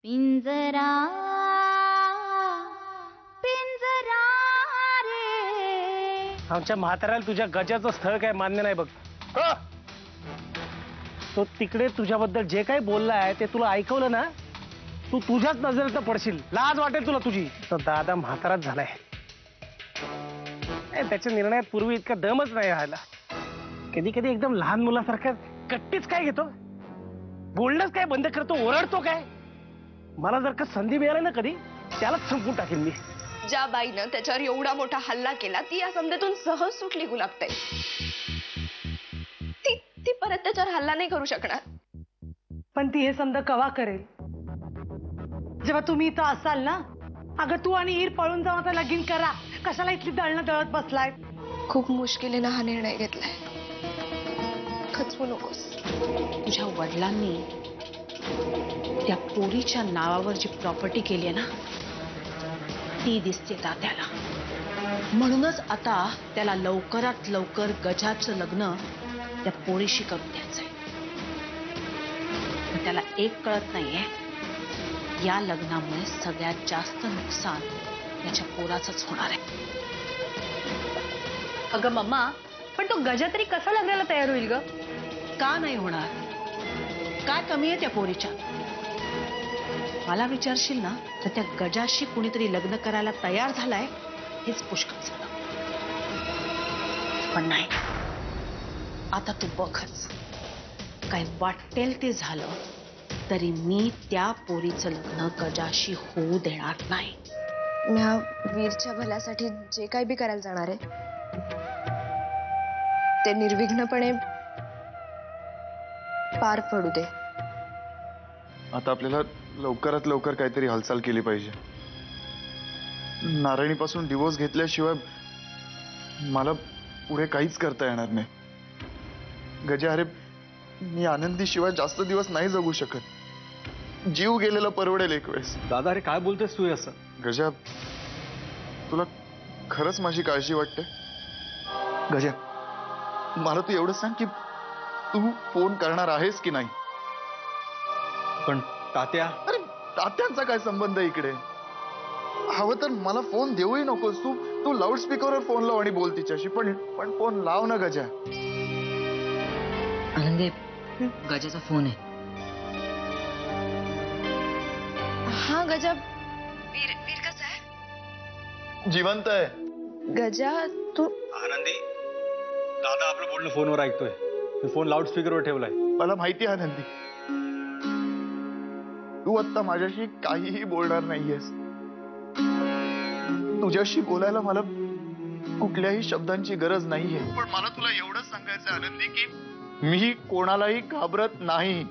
पिंजरा पिंजरा रे. आमच्या म्हाताऱ्याला तुझ्या गजाचं स्थळ काय मान्य नाही बघ. तो तिकडे तुझ्याबद्दल जे काही बोलला आहे ते तुला ऐकवलं ना, तू तुझ्याच नजरेत पडशील. लाज वाटेल तुला तुझी. तर दादा म्हाताराच झालाय. त्याच्या निर्णयात पूर्वी इतका दमच नाही राहिला. कधी कधी एकदम लहान मुलासारखं कट्टीच काय घेतो, बोलणंच काय बंद करतो, ओरडतो काय. मला जर का संधी मिळाली ना कधी, त्यालाच संपून टाकेल मी. ज्या बाईनं त्याच्यावर एवढा मोठा हल्ला केला ती या समजेतून सहज सुटली गुलाबताई. ती परत त्याच्यावर हल्ला नाही करू शकणार. पण ती हे समजा कवा करेल जेव्हा तुम्ही इथं असाल ना. अगं तू आणि ईर पळून जाऊन आता लगीन करा. कशाला इथली दळणं दळत बसलाय. खूप मुश्किलीनं हा निर्णय घेतलाय. खचवू नकोस. तुझ्या वडिलांनी त्या पोरीच्या नावावर जी प्रॉपर्टी केली आहे ना, ती दिसते तात्याला. म्हणूनच आता त्याला लवकरात लवकर गजाचं लग्न त्या पोरीशी करून द्यायचंय. पण त्याला एक कळत नाहीये, या लग्नामुळे सगळ्यात जास्त नुकसान त्याच्या पोराचंच होणार आहे. अगं मम्मा, पण तो गजा तरी कसा लग्नाला तयार होईल ग? का नाही होणार? काय कमी आहे त्या पोरीच्या? मला विचारशील ना तर त्या गजाशी कुणीतरी लग्न करायला तयार झालाय हेच पुष्कळ झालं. पण नाही, आता तू बघच. काय वाटेल ते झालं तरी मी त्या पोरीचं लग्न गजाशी होऊ देणार नाही. म्या वीरच्या भल्यासाठी जे काही बी करायला जाणार आहे ते निर्विघ्नपणे पार पडू दे. आता आपल्याला लवकरात लवकर काहीतरी हालचाल केली पाहिजे. नारायणीपासून डिवोर्स घेतल्याशिवाय मला पुढे काहीच करता येणार नाही. गजा, अरे मी आनंदीशिवाय जास्त दिवस नाही जगू शकत. जीव गेलेला परवडेल एक वेळेस. दादा, अरे काय बोलतेस तू असं? गजा, तुला खरंच माझी काळजी वाटते? गजा, मला तू एवढं सांग की तू फोन करणार आहेस की नाही? पण तात्या. अरे तात्यांचा काय संबंध इकडे? हवं तर मला फोन देऊही नकोस. तू लाऊडस्पीकरवर फोन लाव आणि बोल तिच्याशी. पण फोन लाव ना गजा. आनंदी, गजाचा फोन आहे. हा गजा. वीर कसा आहे? जिवंत आहे. गजा तू. आनंदी, दादा आपलं बोलणं फोनवर ऐकतोय. मी फोन लाऊडस्पीकरवर ठेवलाय. मला माहिती आहे आनंदी, तू आता माझ्याशी काहीही बोलणार नाहीयेस. तुझ्याशी बोलायला मला कुठल्याही शब्दांची गरज नाहीये. पण मला तुला एवढंच सांगायचं आनंदी की मी कोणालाही घाबरत नाही.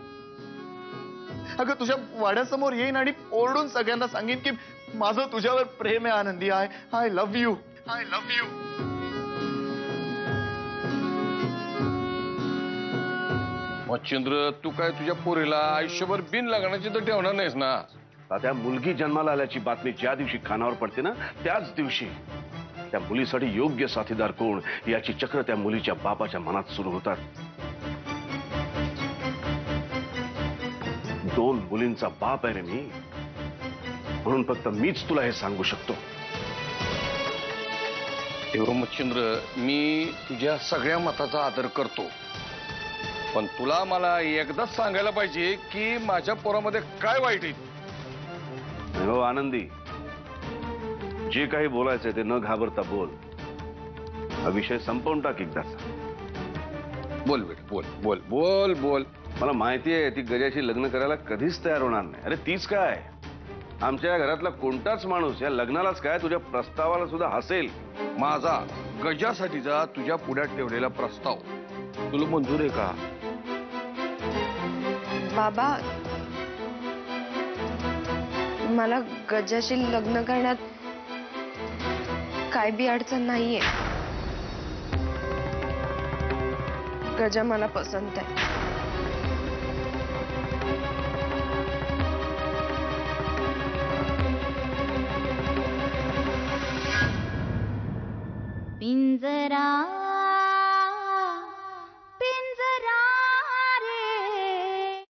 अगं तुझ्या वाड्यासमोर येईन आणि ओरडून सगळ्यांना सांगेन की माझं तुझ्यावर प्रेम आहे Anandi. I love you. I love you. Machhindra, तू काय तुझ्या पोरीला आयुष्यभर बिन लग्नाची तर ठेवणार नाहीस ना? त्या मुलगी जन्माला आल्याची बातमी ज्या दिवशी कानावर पडते ना, त्याच दिवशी त्या मुलीसाठी योग्य साथीदार कोण याची चक्र त्या मुलीच्या बापाच्या मनात सुरू होतात. 2 मुलींचा बाप आहे रे मी. म्हणून फक्त मीच तुला हे सांगू शकतो. मच्छिंद्र, मी तुझ्या सगळ्या मताचा आदर करतो, पण तुला मला एकदाच सांगायला पाहिजे की माझ्या पोरामध्ये काय वाईट आहे. हो आनंदी, जे काही बोलायचंय ते न घाबरता बोल. हा विषय संपवून टाक एकदाचा. बोल बेटा, बोल बोल बोल बोल. मला माहिती आहे ती गजाशी लग्न करायला कधीच तयार होणार नाही. अरे तीच काय, आमच्या घरातला कोणताच माणूस या लग्नालाच काय तुझ्या प्रस्तावाला सुद्धा हसेल. माझा गजासाठीचा तुझ्या पुढ्यात ठेवलेला प्रस्ताव तुला मंजूर आहे का? बाबा, मला गजाशी लग्न करण्यात काय बी अडचण नाहीये. गजा मला पसंत आहे. पिंजरा